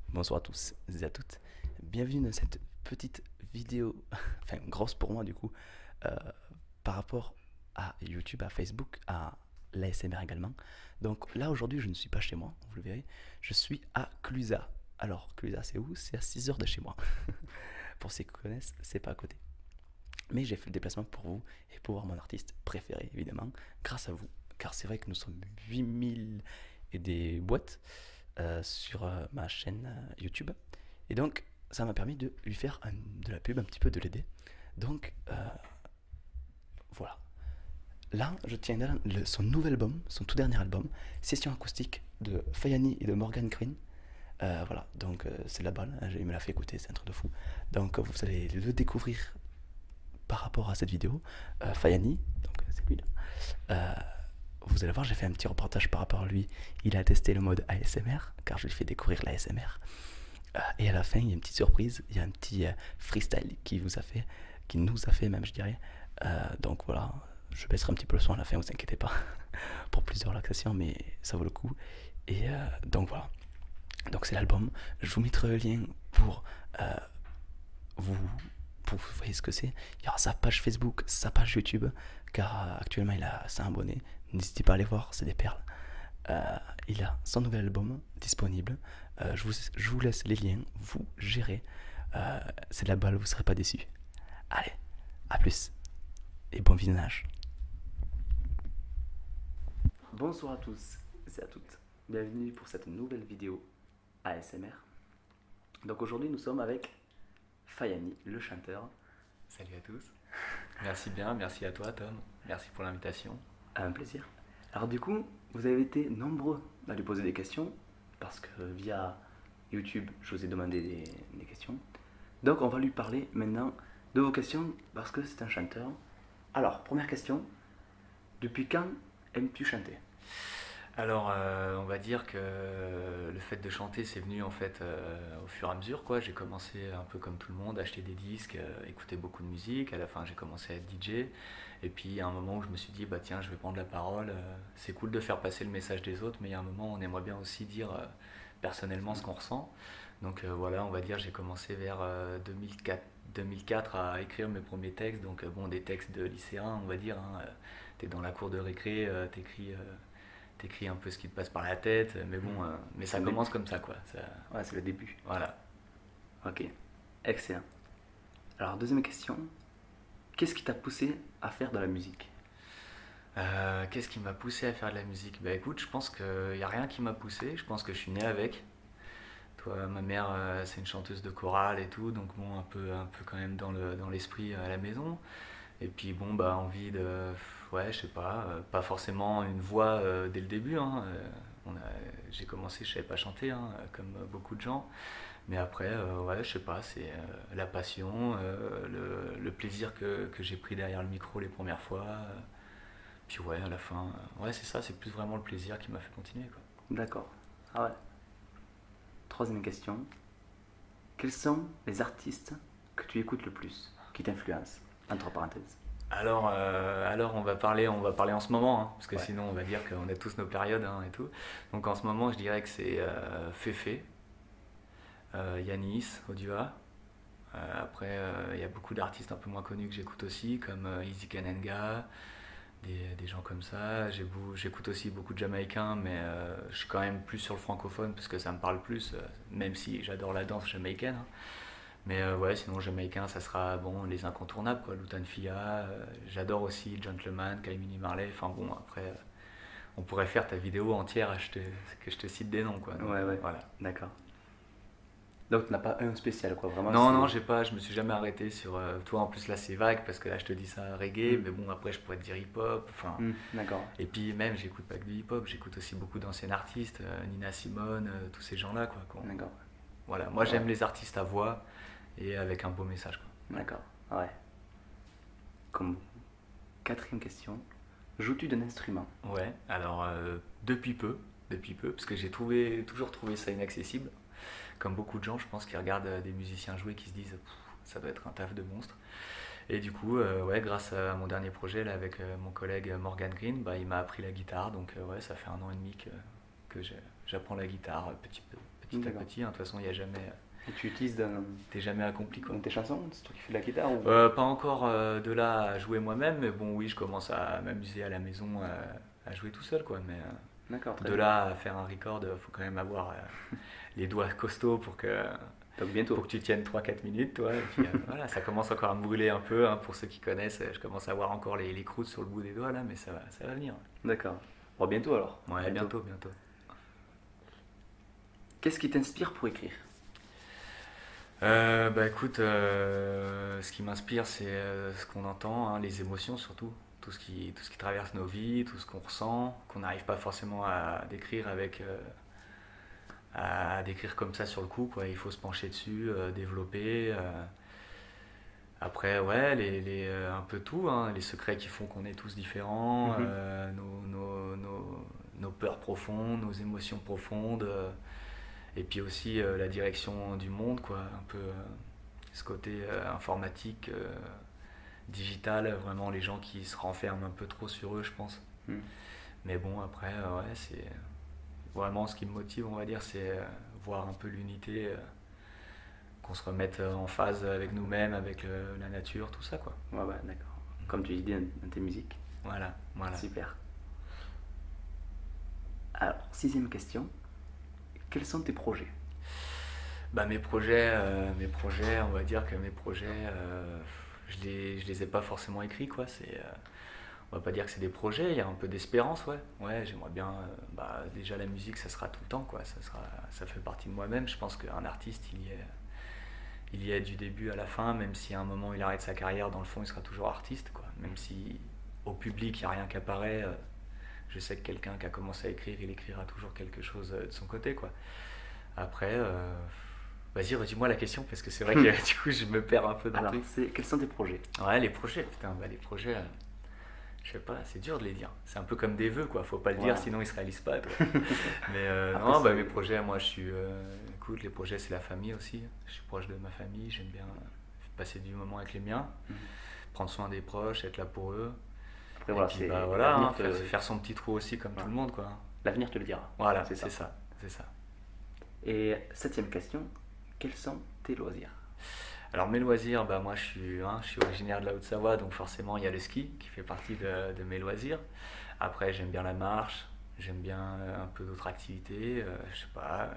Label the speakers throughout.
Speaker 1: Bonsoir à tous et à toutes. Bienvenue dans cette petite vidéo, enfin grosse pour moi du coup, euh, par rapport à YouTube, à Facebook, à l'ASMR également. Donc là aujourd'hui je ne suis pas chez moi, vous le verrez, je suis à Clusa. Alors Clusa c'est où? C'est à 6 heures de chez moi. Pour ceux qui connaissent, c'est pas à côté. Mais j'ai fait le déplacement pour vous et pour voir mon artiste préféré évidemment, grâce à vous. Car c'est vrai que nous sommes 8000 et des boîtes sur ma chaîne YouTube. Et donc, ça m'a permis de lui faire de la pub, un petit peu de l'aider. Donc, voilà. Là, je tiens son nouvel album, son tout dernier album, Session acoustique de Fayani et de Morgan Green. Voilà, donc c'est la balle, hein, il me l'a fait écouter, c'est un truc de fou. Donc vous allez le découvrir par rapport à cette vidéo. Fayani, donc c'est lui là. Vous allez voir, j'ai fait un petit reportage par rapport à lui. Il a testé le mode ASMR, car je lui fais découvrir l'ASMR. Et à la fin, il y a une petite surprise, il y a un petit freestyle qui nous a fait même, je dirais. Donc voilà, je baisserai un petit peu le son à la fin, vous inquiétez pas, pour plus de relaxation, mais ça vaut le coup. Et donc voilà. Donc c'est l'album. Je vous mettrai le lien pour vous pour vous voyez ce que c'est. Il y aura sa page Facebook, sa page YouTube, car actuellement il a 100 abonnés. N'hésitez pas à aller voir, c'est des perles. Il a son nouvel album disponible. Je vous laisse les liens, vous gérez. C'est de la balle, vous ne serez pas déçus. Allez, à plus et bon visionnage. Bonsoir à tous et à toutes. Bienvenue pour cette nouvelle vidéo ASMR. Donc aujourd'hui nous sommes avec Fayani, le chanteur.
Speaker 2: Salut à tous. Merci bien, merci à toi Tom. Merci pour l'invitation.
Speaker 1: Un plaisir. Alors du coup, vous avez été nombreux à lui poser des questions, parce que via YouTube, je vous ai demandé des questions. Donc on va lui parler maintenant de vos questions, parce que c'est un chanteur. Alors, première question, depuis quand aimes-tu chanter?
Speaker 2: Alors, on va dire que le fait de chanter, c'est venu en fait au fur et à mesure, quoi. J'ai commencé un peu comme tout le monde, à acheter des disques, écouter beaucoup de musique. À la fin, j'ai commencé à être DJ. Et puis, il y a un moment où je me suis dit, bah tiens, je vais prendre la parole. C'est cool de faire passer le message des autres, mais il y a un moment où on aimerait bien aussi dire personnellement ce qu'on ressent. Donc voilà, on va dire, j'ai commencé vers 2004 à écrire mes premiers textes. Donc bon, des textes de lycéen, on va dire. Hein, t'es dans la cour de récré, t'écris un peu ce qui te passe par la tête, mais bon, mais ça commence comme ça, quoi. Ça,
Speaker 1: Ouais, c'est le début.
Speaker 2: voilà.
Speaker 1: Ok, excellent. Alors, deuxième question, qu'est-ce qui t'a poussé à faire de la musique?
Speaker 2: Qu'est-ce qui m'a poussé à faire de la musique? Bah écoute, je pense qu'il n'y a rien qui m'a poussé, je pense que je suis né avec. Toi, ma mère, c'est une chanteuse de chorale et tout, donc bon, un peu quand même dans l'esprit à la maison. Et puis bon, bah envie de, ouais, je sais pas forcément une voix dès le début. Hein, j'ai commencé, je savais pas chanter, hein, comme beaucoup de gens. Mais après, ouais, je sais pas, c'est la passion, le plaisir que j'ai pris derrière le micro les premières fois. Puis ouais, à la fin, ouais, c'est ça, c'est plus vraiment le plaisir qui m'a fait continuer, quoi.
Speaker 1: D'accord. Ah ouais. Troisième question, quels sont les artistes que tu écoutes le plus, qui t'influencent? Entre parenthèses.
Speaker 2: Alors on va parler en ce moment, hein, parce que
Speaker 1: Ouais.
Speaker 2: sinon on va dire qu'on a tous nos périodes, hein, et tout. Donc en ce moment, je dirais que c'est Féfé, Yanis, Odua. Après, il y a beaucoup d'artistes un peu moins connus que j'écoute aussi, comme Easy Kananga, des gens comme ça. J'écoute aussi beaucoup de Jamaïcains, mais je suis quand même plus sur le francophone parce que ça me parle plus, même si j'adore la danse jamaïcaine. Hein. Mais ouais, sinon Jamaïcain, ça sera bon, les incontournables, quoi. Lutan Fyah, j'adore aussi Gentleman, Kaimini Marley. Enfin bon, après, on pourrait faire ta vidéo entière que je te cite des noms, quoi. Donc,
Speaker 1: Ouais, ouais.
Speaker 2: voilà.
Speaker 1: D'accord. Donc tu n'as pas un spécial, quoi, vraiment
Speaker 2: Non, non,
Speaker 1: c'est...
Speaker 2: je me suis jamais arrêté sur. Toi, en plus, là, c'est vague parce que là, je te dis ça reggae, mais bon, après, je pourrais te dire hip-hop. Enfin,
Speaker 1: D'accord.
Speaker 2: et puis, même, j'écoute pas que du hip-hop, j'écoute aussi beaucoup d'anciens artistes, Nina Simone, tous ces gens-là, quoi.
Speaker 1: D'accord.
Speaker 2: Voilà, moi,
Speaker 1: Ouais.
Speaker 2: j'aime les artistes à voix et avec un beau message, quoi.
Speaker 1: D'accord. Ouais. Comme quatrième question, joues-tu d'un instrument?
Speaker 2: Ouais, alors depuis peu, parce que toujours trouvé ça inaccessible. Comme beaucoup de gens, je pense, qui regardent des musiciens jouer, qui se disent ça doit être un taf de monstre. Et du coup, ouais, grâce à mon dernier projet là, avec mon collègue Morgan Green, bah, il m'a appris la guitare. Donc ouais, ça fait 1 an et demi que j'apprends la guitare petit à
Speaker 1: D'accord.
Speaker 2: petit, hein. De toute façon, il y a jamais,
Speaker 1: Et tu utilises
Speaker 2: t'es jamais accompli quoi.
Speaker 1: dans tes chansons? C'est toi qui fais de la guitare ou...
Speaker 2: Pas encore de là à jouer moi-même, mais bon, oui, je commence à m'amuser à la maison à jouer tout seul quoi. Mais
Speaker 1: D'accord, très
Speaker 2: de
Speaker 1: bien.
Speaker 2: là à faire un record, faut quand même avoir les doigts costauds
Speaker 1: Donc bientôt.
Speaker 2: pour que tu tiennes 3 4 minutes, toi. Et puis voilà, ça commence encore à me brûler un peu, hein, pour ceux qui connaissent. Je commence à avoir encore les croûtes sur le bout des doigts là, mais ça va venir.
Speaker 1: D'accord. Bon, bientôt alors.
Speaker 2: Ouais, bientôt, bientôt.
Speaker 1: Qu'est-ce qui t'inspire pour écrire?
Speaker 2: Bah écoute, ce qui m'inspire, c'est ce qu'on entend, hein, les émotions surtout. Tout ce qui traverse nos vies, tout ce qu'on ressent, qu'on n'arrive pas forcément à décrire à décrire comme ça sur le coup, quoi. Il faut se pencher dessus, développer. Après, ouais, un peu tout, hein, les secrets qui font qu'on est tous différents,
Speaker 1: Mhm.
Speaker 2: nos peurs profondes, nos émotions profondes, et puis aussi la direction du monde, quoi. Un peu ce côté informatique, digital, vraiment les gens qui se renferment un peu trop sur eux, je pense.
Speaker 1: Mhm.
Speaker 2: Mais bon, après, ouais, c'est vraiment ce qui me motive, on va dire, c'est voir un peu l'unité, qu'on se remette en phase avec nous-mêmes, avec la nature, tout ça, quoi.
Speaker 1: Ouais, ouais, d'accord. Comme tu dis dans tes musiques.
Speaker 2: Voilà, voilà.
Speaker 1: Super. Alors, 6e question. Quels sont tes projets?
Speaker 2: Bah, mes projets, on va dire que mes projets, je les ai pas forcément écrits, quoi. On va pas dire que c'est des projets, il y a un peu d'espérance, ouais. Ouais, j'aimerais bien, bah, déjà la musique, ça sera tout le temps, quoi. Ça fait partie de moi-même. Je pense qu'un artiste, il y est du début à la fin, même si à un moment il arrête sa carrière, dans le fond, il sera toujours artiste, quoi. Même si au public, il n'y a rien qui apparaît, je sais que quelqu'un qui a commencé à écrire, il écrira toujours quelque chose de son côté, quoi. Après, vas-y, redis-moi la question, parce que c'est vrai que du coup, je me perds un peu dans le
Speaker 1: Alors,
Speaker 2: truc.
Speaker 1: quels sont tes projets?
Speaker 2: Ouais, les projets, putain, bah, les projets, je sais pas, c'est dur de les dire. C'est un peu comme des vœux, quoi. Faut pas le dire,
Speaker 1: Voilà.
Speaker 2: sinon ils se réalisent pas, quoi. Mais
Speaker 1: Après,
Speaker 2: non, bah,
Speaker 1: c'est-
Speaker 2: mes projets, moi, je suis. Écoute, les projets, c'est la famille aussi. Je suis proche de ma famille, j'aime bien passer du moment avec les miens,
Speaker 1: Mhm.
Speaker 2: prendre soin des proches, être là pour eux.
Speaker 1: Après,
Speaker 2: Et
Speaker 1: voilà,
Speaker 2: puis,
Speaker 1: c'est
Speaker 2: bah voilà,
Speaker 1: l'avenir
Speaker 2: hein,
Speaker 1: te...
Speaker 2: faire son petit trou aussi, comme
Speaker 1: Voilà.
Speaker 2: tout le monde, quoi.
Speaker 1: L'avenir te le dira.
Speaker 2: Voilà,
Speaker 1: C'est ça.
Speaker 2: c'est ça.
Speaker 1: Et 7e question. Quels sont tes loisirs?
Speaker 2: Alors mes loisirs, bah moi je suis originaire de la Haute-Savoie, donc forcément il y a le ski qui fait partie de mes loisirs. Après j'aime bien la marche, j'aime bien un peu d'autres activités, je sais pas,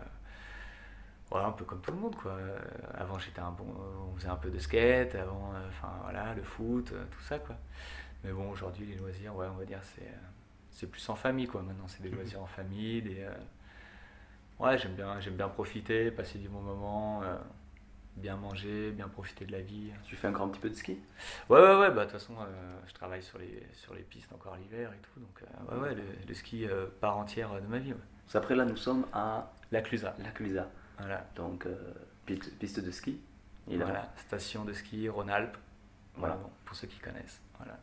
Speaker 2: ouais, un peu comme tout le monde quoi. Avant on faisait un peu de skate, avant, enfin voilà, le foot, tout ça quoi. Mais bon aujourd'hui les loisirs, ouais on va dire c'est plus en famille quoi. Maintenant c'est des loisirs en famille, ouais j'aime bien profiter, passer du bon moment. Bien manger, bien profiter de la vie.
Speaker 1: Tu fais encore un petit peu de ski?
Speaker 2: Ouais, bah de toute façon, je travaille sur les pistes encore l'hiver et tout, donc ouais, le ski, part entière de ma vie, ouais.
Speaker 1: Après, là, nous sommes à
Speaker 2: La Clusa,
Speaker 1: La Clusa.
Speaker 2: voilà.
Speaker 1: Donc, piste de ski, évidemment.
Speaker 2: Voilà, station de ski Rhône-Alpes, voilà,
Speaker 1: Voilà.
Speaker 2: bon, pour ceux qui connaissent, voilà.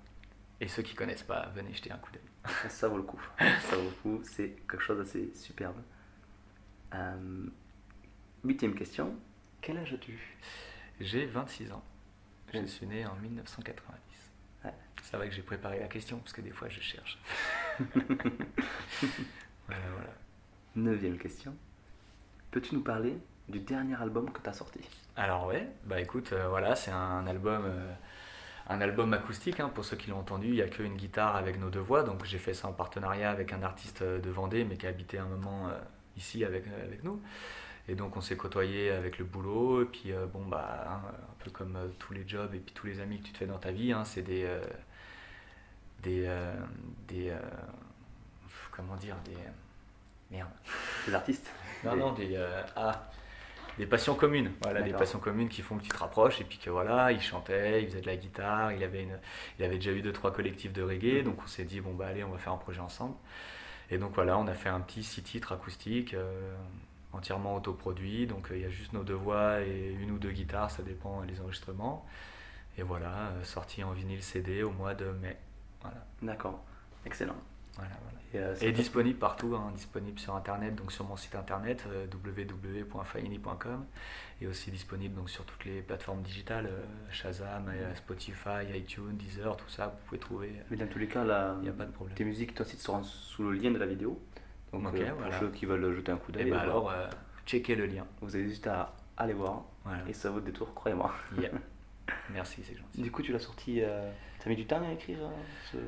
Speaker 2: Et ceux qui connaissent pas, venez jeter un coup d'œil.
Speaker 1: Ça vaut le coup. Ça vaut le coup. C'est quelque chose d'assez superbe. 8e question. Quel âge as-tu?
Speaker 2: J'ai 26 ans, je
Speaker 1: Oh.
Speaker 2: suis né en 1990.
Speaker 1: Ouais.
Speaker 2: C'est vrai que j'ai préparé la question, parce que des fois je cherche. Voilà, voilà.
Speaker 1: 9e question. Peux-tu nous parler du dernier album que tu as sorti?
Speaker 2: Alors ouais, bah écoute, voilà, c'est un album acoustique, hein, pour ceux qui l'ont entendu. Il n'y a qu'une guitare avec nos deux voix, donc j'ai fait ça en partenariat avec un artiste de Vendée, mais qui a habité un moment ici avec nous. Et donc on s'est côtoyé avec le boulot, et puis bon bah hein, un peu comme tous les jobs et puis tous les amis que tu te fais dans ta vie, hein, c'est des, euh, des comment dire, merde.
Speaker 1: Des artistes?
Speaker 2: Non,
Speaker 1: Des-
Speaker 2: non, des passions communes. Voilà, des
Speaker 1: D'accord.
Speaker 2: passions communes qui font que tu te rapproches et puis que voilà, il chantait, il faisait de la guitare, il avait déjà eu 2 3 collectifs de reggae, donc on s'est dit bon bah allez, on va faire un projet ensemble. Et donc voilà, on a fait un petit 6 titres acoustiques, entièrement autoproduits, donc il y a juste nos deux voix et 1 ou 2 guitares, ça dépend les enregistrements. Et voilà, sorti en vinyle CD au mois de mai. Voilà.
Speaker 1: D'accord. Excellent.
Speaker 2: Voilà, voilà.
Speaker 1: Et
Speaker 2: Et disponible partout, hein, disponible sur internet, donc sur mon site internet www.fayani.com, et aussi disponible donc sur toutes les plateformes digitales, Shazam, Spotify, iTunes, Deezer, tout ça, vous pouvez trouver,
Speaker 1: Mais dans tous les cas,
Speaker 2: il n'y a pas de problème.
Speaker 1: tes musiques, ton site seront sous le lien de la vidéo. Donc
Speaker 2: Ok,
Speaker 1: pour
Speaker 2: voilà.
Speaker 1: ceux qui veulent jeter un coup
Speaker 2: Et
Speaker 1: d'œil,
Speaker 2: bah alors, checkez le lien.
Speaker 1: vous avez juste à aller voir.
Speaker 2: Voilà.
Speaker 1: Et ça vaut le détour, croyez-moi.
Speaker 2: Yeah. Merci, c'est gentil.
Speaker 1: Du coup, tu l'as sorti. T'as mis du temps à écrire ce...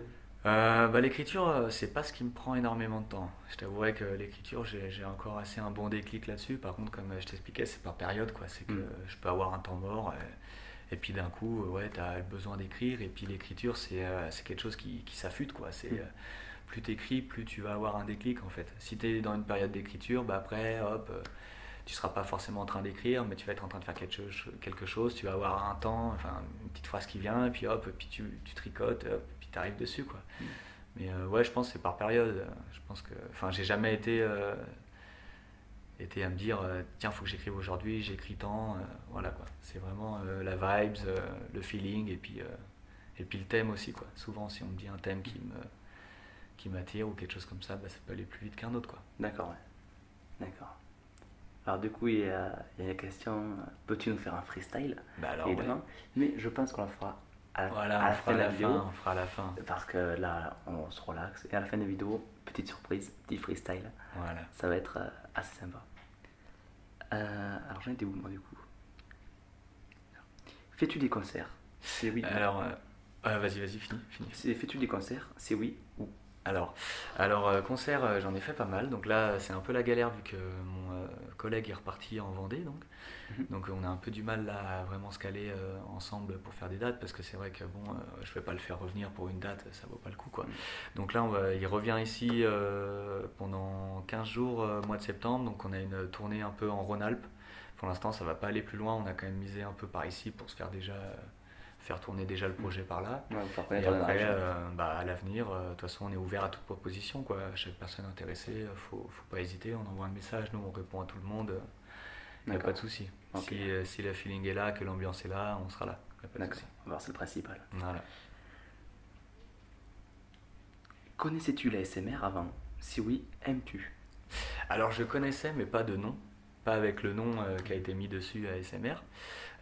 Speaker 2: L'écriture, c'est pas ce qui me prend énormément de temps. Je t'avouerai que l'écriture, j'ai encore assez un bon déclic là-dessus. Par contre, comme je t'expliquais, c'est par période, quoi. C'est que je peux avoir un temps mort, et puis d'un coup, ouais, tu as le besoin d'écrire. Et puis l'écriture, c'est quelque chose qui s'affûte, quoi. Plus tu écris, plus tu vas avoir un déclic, en fait. Si tu es dans une période d'écriture, bah après, hop, tu seras pas forcément en train d'écrire, mais tu vas être en train de faire quelque chose. Tu vas avoir un temps, enfin, une petite phrase qui vient, et puis hop, puis tu tricotes, hop, puis tu arrives dessus, quoi. Mais ouais, je pense que c'est par période. Je pense que, enfin, j'ai jamais été à me dire tiens, faut que j'écrive aujourd'hui, j'écris tant, voilà, quoi. C'est vraiment la vibes, le feeling, et puis le thème aussi, quoi. Souvent, si on me dit un thème qui m'attire ou quelque chose comme ça, bah, ça peut aller plus vite qu'un autre, quoi.
Speaker 1: D'accord, ouais. D'accord. Alors du coup, il y a la question, peux-tu nous faire un freestyle?
Speaker 2: Bah alors,
Speaker 1: évidemment.
Speaker 2: ouais.
Speaker 1: Mais je pense qu'on la fera à
Speaker 2: Voilà,
Speaker 1: la
Speaker 2: on
Speaker 1: fin
Speaker 2: fera
Speaker 1: de
Speaker 2: à
Speaker 1: la
Speaker 2: la
Speaker 1: vidéo.
Speaker 2: fin, on fera à la fin.
Speaker 1: Parce que là, on se relaxe. Et à la fin de la vidéo, petite surprise, petit freestyle.
Speaker 2: Voilà.
Speaker 1: Ça va être assez sympa. Alors j'en étais où, moi, du coup? Fais-tu des concerts? C'est oui.
Speaker 2: Alors, vas-y, finis.
Speaker 1: Fais-tu des concerts? C'est oui ou...
Speaker 2: Alors, concert, j'en ai fait pas mal. Donc là, c'est un peu la galère vu que mon collègue est reparti en Vendée. Donc on a un peu du mal là à vraiment se caler ensemble pour faire des dates, parce que c'est vrai que bon, je vais pas le faire revenir pour une date, ça vaut pas le coup, quoi. Donc là, il revient ici pendant 15 jours, mois de septembre. Donc on a une tournée un peu en Rhône-Alpes. Pour l'instant, ça va pas aller plus loin. On a quand même misé un peu par ici pour se faire tourner déjà le projet par là.
Speaker 1: Ouais, vous faire
Speaker 2: Et
Speaker 1: connaître la
Speaker 2: après,
Speaker 1: région.
Speaker 2: à l'avenir, de toute façon, on est ouvert à toute proposition, quoi. Chaque personne intéressée, faut pas hésiter. On envoie un message, nous, on répond à tout le monde. Il n'y a
Speaker 1: D'accord.
Speaker 2: pas de souci.
Speaker 1: Ok.
Speaker 2: Si le feeling est là, que l'ambiance est là, on sera là. Y a pas de
Speaker 1: D'accord.
Speaker 2: souci.
Speaker 1: On va voir, c'est le principal.
Speaker 2: Voilà.
Speaker 1: Connaissais-tu la SMR avant? Si oui, aimes-tu?
Speaker 2: Alors, je connaissais, mais pas de nom. Pas avec le nom qui a été mis dessus à SMR.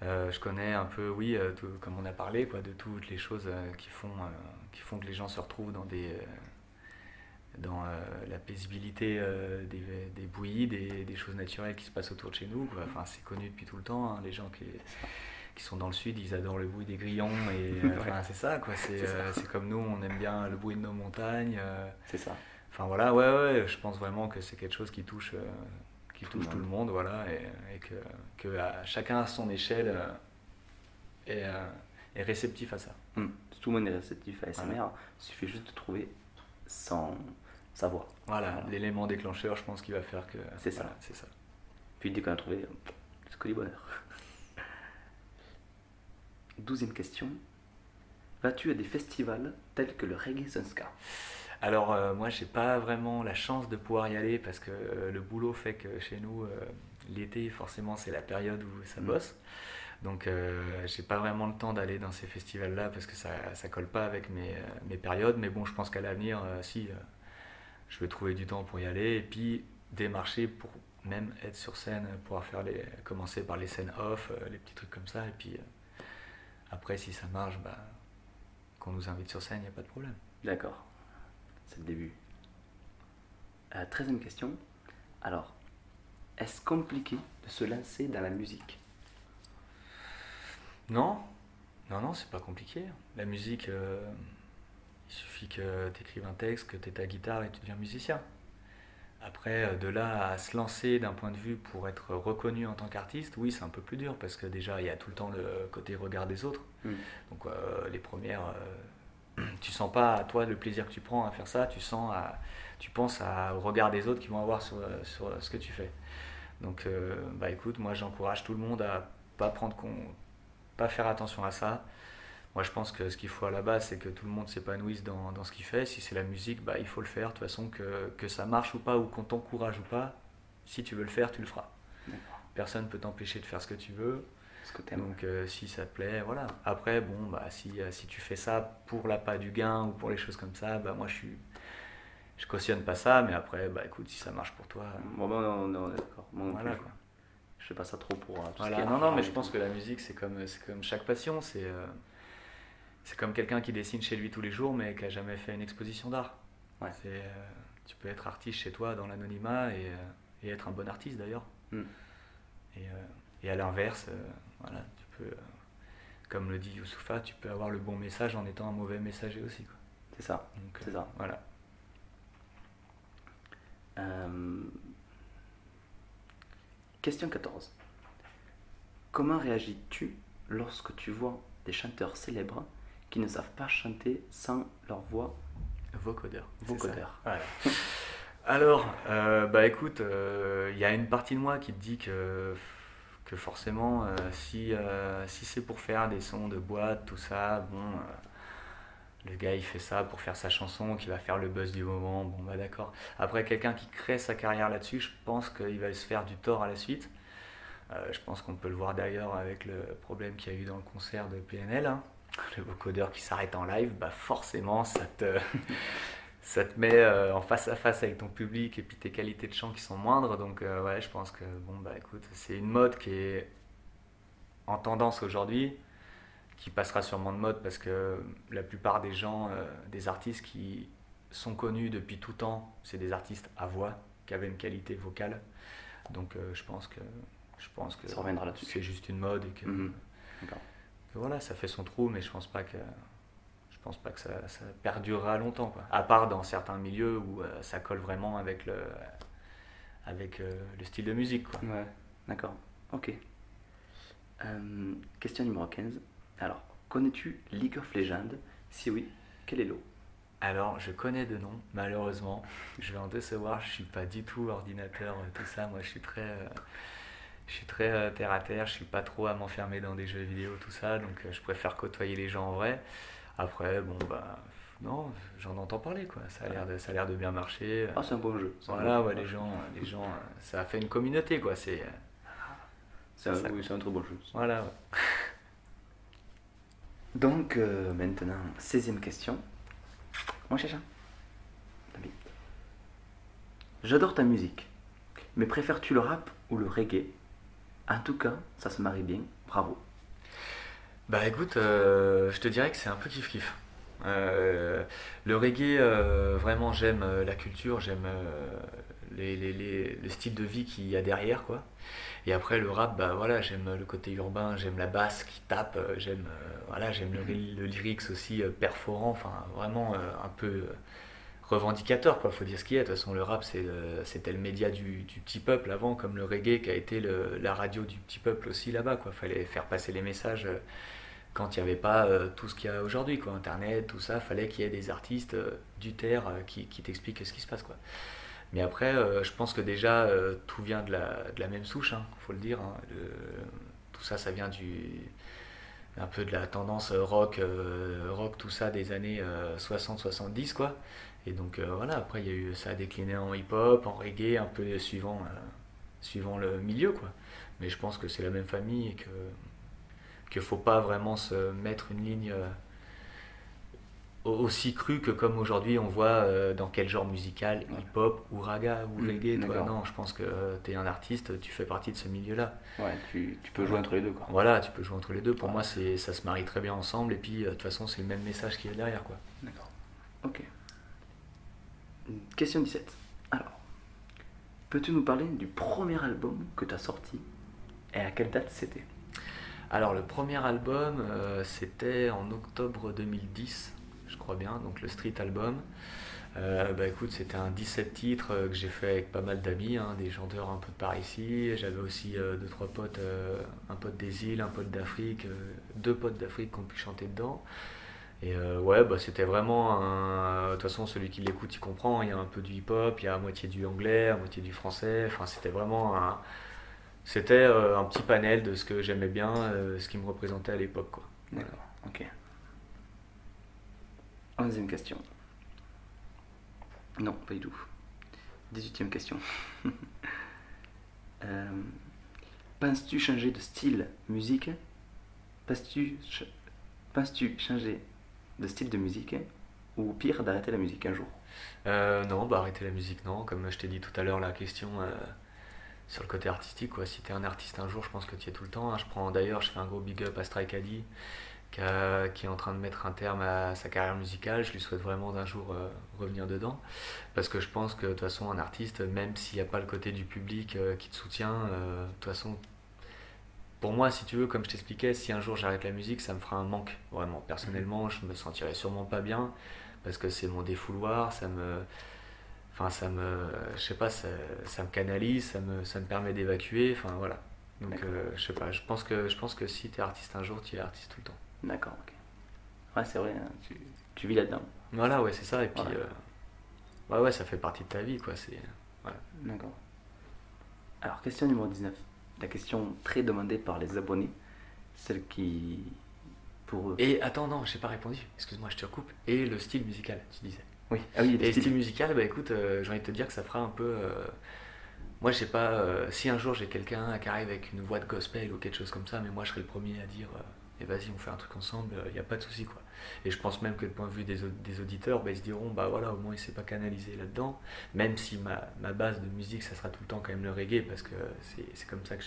Speaker 2: Je connais un peu, oui, comme on a parlé, quoi, de toutes les choses qui font que les gens se retrouvent dans la paisibilité des bouillies, des choses naturelles qui se passent autour de chez nous, quoi. Enfin, c'est connu depuis tout le temps, hein. Les gens qui sont dans le sud, ils adorent le bruit des grillons, et enfin, c'est ça, quoi. C'est comme nous, on aime bien le bruit de nos montagnes.
Speaker 1: C'est ça.
Speaker 2: Enfin voilà, ouais, je pense vraiment que c'est quelque chose qui touche
Speaker 1: Tout le
Speaker 2: tout le monde, voilà, et que chacun à son échelle est réceptif à ça.
Speaker 1: Tout le monde est réceptif à SMR.
Speaker 2: Voilà.
Speaker 1: Il suffit juste de trouver sa voix.
Speaker 2: Voilà, l'élément déclencheur, je pense, qui va faire que.
Speaker 1: C'est ça.
Speaker 2: Voilà, c'est ça.
Speaker 1: Puis dès qu'on a trouvé, c'est que du bonheur. 12e question. Vas-tu à des festivals tels que le Reggae Sunska?
Speaker 2: Alors, moi, j'ai pas vraiment la chance de pouvoir y aller parce que le boulot fait que chez nous, l'été, forcément, c'est la période où ça bosse. Donc, j'ai pas vraiment le temps d'aller dans ces festivals-là parce que ça colle pas avec mes périodes. Mais bon, je pense qu'à l'avenir, je vais trouver du temps pour y aller et puis démarcher pour même être sur scène, pouvoir commencer par les scènes off, les petits trucs comme ça. Et puis après, si ça marche, qu'on nous invite sur scène, il n'y a pas de problème.
Speaker 1: D'accord. C'est le début. 13e question. Alors, est-ce compliqué de se lancer dans la musique?
Speaker 2: Non, c'est pas compliqué. La musique, il suffit que tu écrives un texte, que tu aies ta guitare et tu deviens musicien. Après, de là à se lancer d'un point de vue pour être reconnu en tant qu'artiste, oui, c'est un peu plus dur parce que déjà, il y a tout le temps le côté regard des autres. Donc, les premières, tu sens pas à toi le plaisir que tu prends à faire ça, tu penses au regard des autres qui vont avoir sur ce que tu fais. Donc, écoute, moi, j'encourage tout le monde à pas faire attention à ça. Moi, je pense que ce qu'il faut à la base, c'est que tout le monde s'épanouisse dans ce qu'il fait. Si c'est la musique, il faut le faire. De toute façon, que ça marche ou pas, ou qu'on t'encourage ou pas, si tu veux le faire, tu le feras.
Speaker 1: D'accord.
Speaker 2: Personne ne peut t'empêcher de faire ce que tu veux.
Speaker 1: Ce que t'aimes.
Speaker 2: Donc, si ça te plaît, voilà. Après, bon, si tu fais ça pour l'appât du gain ou pour les choses comme ça, moi, Je cautionne pas ça, mais après, bah écoute, si ça marche pour toi,
Speaker 3: Bon, ben, on est d'accord. Moi non
Speaker 2: voilà
Speaker 3: plus.
Speaker 2: quoi.
Speaker 3: Je fais pas ça trop pour tout ce
Speaker 2: Voilà,
Speaker 3: qui est
Speaker 2: non, non,
Speaker 3: argent
Speaker 2: mais
Speaker 3: et
Speaker 2: je pense
Speaker 3: tout.
Speaker 2: que la musique, c'est comme chaque passion. C'est comme quelqu'un qui dessine chez lui tous les jours, mais qui a jamais fait une exposition d'art.
Speaker 3: Ouais.
Speaker 2: Tu peux être artiste chez toi dans l'anonymat et être un bon artiste d'ailleurs.
Speaker 3: Mm.
Speaker 2: Et à l'inverse, voilà, tu peux, comme le dit Youssoufa, tu peux avoir le bon message en étant un mauvais messager aussi, quoi.
Speaker 3: C'est ça.
Speaker 2: Donc,
Speaker 3: C'est ça.
Speaker 2: Voilà.
Speaker 3: Question 14. Comment réagis-tu lorsque tu vois des chanteurs célèbres qui ne savent pas chanter sans leur voix
Speaker 2: Vocodeur.
Speaker 3: vocodeur?
Speaker 2: Voilà. Alors, bah écoute, il y a une partie de moi qui te dit que forcément, si c'est pour faire des sons de boîte, tout ça, bon, le gars il fait ça pour faire sa chanson, qui va faire le buzz du moment, bon bah d'accord. Après, quelqu'un qui crée sa carrière là-dessus, je pense qu'il va se faire du tort à la suite. Je pense qu'on peut le voir d'ailleurs avec le problème qu'il y a eu dans le concert de PNL, hein. Le vocodeur qui s'arrête en live, bah forcément ça te met en face à face avec ton public et puis tes qualités de chant qui sont moindres. Donc ouais, je pense que bon bah écoute, c'est une mode qui est en tendance aujourd'hui, qui passera sûrement de mode parce que la plupart des gens, des artistes qui sont connus depuis tout temps, c'est des artistes à voix qui avaient une qualité vocale. Donc je pense que
Speaker 3: Ça reviendra là-dessus.
Speaker 2: c'est juste une mode et que,
Speaker 3: Mhm. D'accord.
Speaker 2: que voilà, ça fait son trou, mais je pense pas que ça perdurera longtemps, quoi. À part dans certains milieux où ça colle vraiment avec le style de musique, quoi.
Speaker 3: Ouais, d'accord. Ok. Question numéro 15. Alors, connais-tu League of Legends? Si oui, quel est l'eau?
Speaker 2: Alors, je connais de noms, malheureusement. Je vais en décevoir, je suis pas du tout ordinateur, tout ça. Moi, je suis très terre à terre, je suis pas trop à m'enfermer dans des jeux vidéo, tout ça. Donc, je préfère côtoyer les gens en vrai. Après, bon, bah, non, j'en entends parler, quoi. Ça a l'air de bien marcher.
Speaker 3: Ah, c'est un bon jeu. C'est un
Speaker 2: Voilà,
Speaker 3: bon jeu.
Speaker 2: ouais, les gens, ça a fait une communauté, quoi.
Speaker 3: C'est un,
Speaker 2: ça.
Speaker 3: oui, c'est un très bon jeu.
Speaker 2: Voilà, ouais.
Speaker 3: Donc, maintenant, 16e question. Moi, Chacha. David. J'adore ta musique, mais préfères-tu le rap ou le reggae? En tout cas, ça se marie bien. Bravo.
Speaker 2: Bah écoute, je te dirais que c'est un peu kiff-kiff. Le reggae, vraiment j'aime la culture, j'aime le style de vie qu'il y a derrière, quoi. Et après le rap, bah voilà, j'aime le côté urbain, j'aime la basse qui tape, j'aime le lyrics aussi perforant, enfin vraiment un peu revendicateur, quoi. Faut dire ce qu'il y a. De toute façon, le rap c'était le média du petit peuple avant, comme le reggae qui a été la radio du petit peuple aussi là-bas, quoi. Fallait faire passer les messages. Quand il n'y avait pas tout ce qu'il y a aujourd'hui, quoi, Internet, tout ça, fallait qu'il y ait des artistes du terre qui t'expliquent ce qui se passe, quoi. Mais après, je pense que déjà, tout vient de la même souche, hein, faut le dire, hein. Tout ça, ça vient un peu de la tendance rock, tout ça des années 60-70, quoi. Et donc voilà, après, ça a décliné en hip-hop, en reggae, un peu suivant le milieu, quoi. Mais je pense que c'est la même famille et qu'il ne faut pas vraiment se mettre une ligne aussi crue que comme aujourd'hui on voit dans quel genre musical, hip-hop ou raga ou reggae, toi. Non, je pense que tu es un artiste, tu fais partie de ce milieu-là.
Speaker 3: Ouais, tu peux jouer entre les deux, quoi.
Speaker 2: Voilà, tu peux jouer entre les deux. Pour moi, ça se marie très bien ensemble et puis de toute façon, c'est le même message qu'il y a derrière, quoi.
Speaker 3: D'accord. Ok. Question 17. Alors, peux-tu nous parler du premier album que tu as sorti et à quelle date c'était?
Speaker 2: Alors, le premier album, c'était en octobre 2010, je crois bien, donc le Street Album. Bah écoute, c'était un 17 titres que j'ai fait avec pas mal d'amis, hein, des chanteurs un peu de par ici. J'avais aussi 2-3 potes, un pote des îles, un pote d'Afrique, 2 potes d'Afrique qui ont pu chanter dedans. Et ouais, bah c'était vraiment de toute façon, celui qui l'écoute, il comprend. Il y a un peu du hip-hop, il y a à moitié du anglais, à moitié du français. Enfin, c'était vraiment un petit panel de ce que j'aimais bien, ce qui me représentait à l'époque, quoi.
Speaker 3: D'accord, ok. 11e question. Non, pas du tout. 18e question. Penses-tu changer de style musique? Penses-tu changer de style de musique ou pire, d'arrêter la musique un jour?
Speaker 2: Non, bah arrêter la musique, non. Comme je t'ai dit tout à l'heure, la question sur le côté artistique, quoi. Si t'es un artiste un jour, je pense que tu y es tout le temps, hein. D'ailleurs, je fais un gros big up à Strike Addy, qui est en train de mettre un terme à sa carrière musicale. Je lui souhaite vraiment d'un jour revenir dedans. Parce que je pense que de toute façon, un artiste, même s'il n'y a pas le côté du public qui te soutient, de toute façon, pour moi, si tu veux, comme je t'expliquais, si un jour j'arrête la musique, ça me fera un manque. Vraiment, personnellement, je me sentirais sûrement pas bien. Parce que c'est mon défouloir, enfin, je sais pas, ça me canalise, ça me permet d'évacuer, enfin voilà. Donc,
Speaker 3: D'accord.
Speaker 2: je sais pas, je pense que si t'es artiste un jour, tu es artiste tout le temps.
Speaker 3: D'accord, ok. Ouais, c'est vrai, hein, tu vis là-dedans.
Speaker 2: Voilà, ouais, c'est ça. Et puis,
Speaker 3: Voilà.
Speaker 2: ouais, ça fait partie de ta vie, quoi. Voilà.
Speaker 3: D'accord. Alors, question numéro 19. La question très demandée par les abonnés, celle qui, pour eux...
Speaker 2: Et attends, non, j'ai pas répondu. Excuse-moi, je te recoupe. Et le style musical, tu disais.
Speaker 3: Oui, ah oui,
Speaker 2: Et
Speaker 3: les
Speaker 2: style
Speaker 3: styles.
Speaker 2: musical, bah écoute, j'ai envie de te dire que ça fera un peu. Moi, je sais pas, si un jour j'ai quelqu'un qui arrive avec une voix de gospel ou quelque chose comme ça, mais moi je serais le premier à dire et vas-y, on fait un truc ensemble, il n'y a pas de souci quoi. Et je pense même que du point de vue des auditeurs, bah, ils se diront, bah voilà, au moins il s'est pas canalisé là-dedans, même si ma base de musique ça sera tout le temps quand même le reggae, parce que c'est comme ça que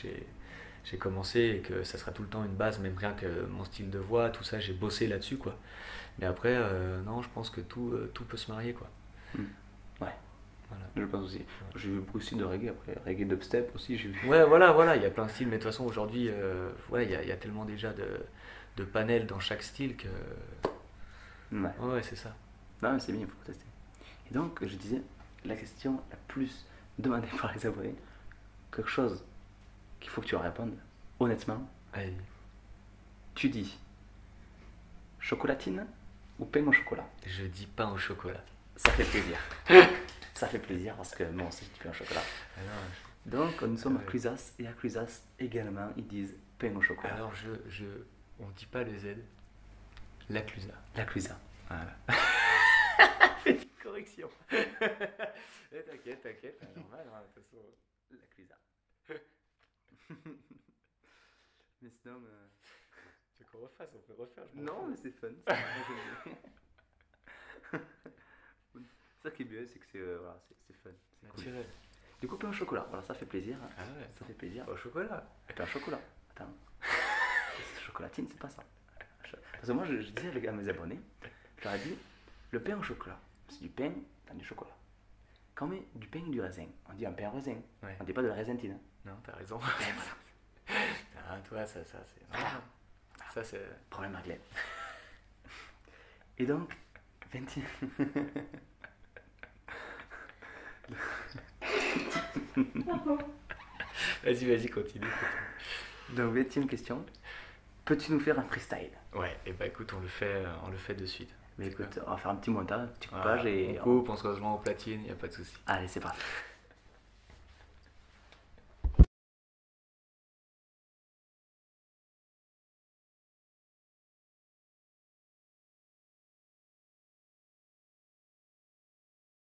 Speaker 2: j'ai commencé et que ça sera tout le temps une base, même rien que mon style de voix, tout ça, j'ai bossé là-dessus quoi. Mais après, non, je pense que tout peut se marier quoi.
Speaker 3: Hmm. Ouais,
Speaker 2: Voilà.
Speaker 3: je pense aussi. J'ai vu beaucoup aussi de reggae, après reggae dubstep aussi, j'ai vu.
Speaker 2: Ouais, voilà, il y a plein de styles, mais de toute façon, aujourd'hui, ouais, il y a tellement déjà de panels dans chaque style que.
Speaker 3: Ouais.
Speaker 2: Ouais, c'est ça.
Speaker 3: Non, mais c'est bien, il faut tester. Et donc, je disais, la question la plus demandée par les abonnés, quelque chose qu'il faut que tu répondes, honnêtement,
Speaker 2: Allez.
Speaker 3: tu dis chocolatine ou pain au chocolat?
Speaker 2: Je dis pain au chocolat.
Speaker 3: Ça fait plaisir. Ça fait plaisir parce que moi aussi, je pain au chocolat.
Speaker 2: Alors,
Speaker 3: Donc, nous sommes à
Speaker 2: Ouais.
Speaker 3: Cluzas et à Cluzas également, ils disent pain au chocolat.
Speaker 2: alors on dit pas le Z, la Clusa.
Speaker 3: La Clusa. Voilà.
Speaker 2: Petite correction. T'inquiète, c'est normal, hein, de toute façon.
Speaker 3: La Clusa. Mais sinon,
Speaker 2: Tu veux qu'on refasse, on peut refaire. je m'en
Speaker 3: non,
Speaker 2: fous.
Speaker 3: mais c'est fun. Moi, j'aime bien. Ça qui est bien, c'est que voilà, c'est fun. C'est cool.
Speaker 2: Naturel.
Speaker 3: Du coup, pain au chocolat, voilà, ça fait plaisir.
Speaker 2: Ah ouais,
Speaker 3: Ça fait plaisir.
Speaker 2: au chocolat.
Speaker 3: Et pain au chocolat. Attends. Chocolatine, c'est pas ça. Parce que moi, je disais à mes abonnés, je leur ai dit, le pain au chocolat, c'est du pain dans du chocolat. Quand on met du pain et du raisin, on dit un pain raisin.
Speaker 2: Ouais.
Speaker 3: On dit pas de la raisintine.
Speaker 2: Non, t'as raison.
Speaker 3: Et voilà.
Speaker 2: Ah, toi, ça c'est.
Speaker 3: Voilà.
Speaker 2: Ça c'est.
Speaker 3: Problème réglé. Et donc, 20...
Speaker 2: Vas-y, continue.
Speaker 3: Donc, 20e question. Peux-tu nous faire un freestyle?
Speaker 2: Ouais, et bah écoute, on le fait de suite.
Speaker 3: Mais
Speaker 2: C'est
Speaker 3: écoute, on va faire un petit montage, un petit
Speaker 2: quoi.
Speaker 3: coupage
Speaker 2: Voilà,
Speaker 3: et...
Speaker 2: on coupe, on se rejoint au platine, y a pas de souci.
Speaker 3: Allez, c'est parti.